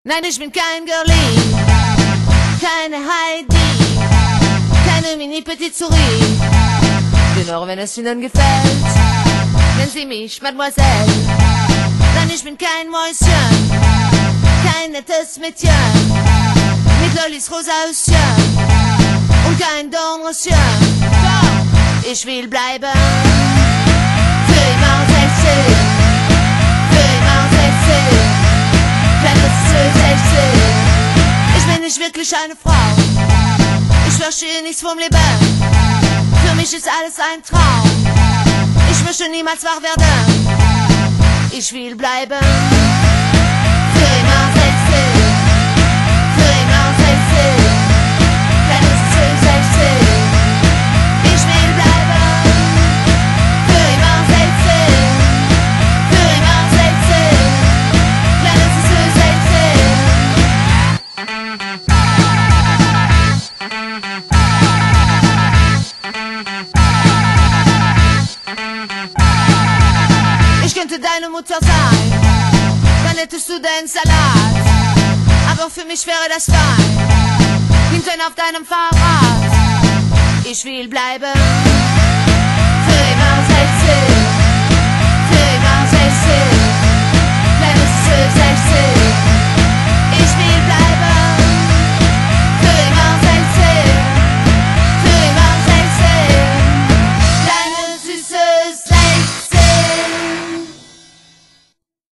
Nein, ich bin kein Girlie, keine Heidi, keine Mini-Petite-Souris. Bin auch, wenn es Ihnen gefällt, nennen Sie mich Mademoiselle. Nein, ich bin kein Mäuschen, kein nettes Mädchen, mit Lollis rosa Höschen und kein Dornröschen. Ich will bleiben für immer sexy, für immer sexy. Ich bin nicht wirklich eine Frau, ich verstehe nichts vom Leben, für mich ist alles ein Traum. Ich möchte niemals wach werden, ich will bleiben für immer sexy, für immer sexy, wenn es zu sexy. Ich will bleiben für immer sexy, für immer sexy, wenn es zu sexy. Ich könnte deine Mutter sein, dann hättest du den Salat. Aber für mich wäre das fein, hinten auf deinem Fahrrad. Ich will bleiben für immer sexy, für immer sexy, wenn es zu sexy.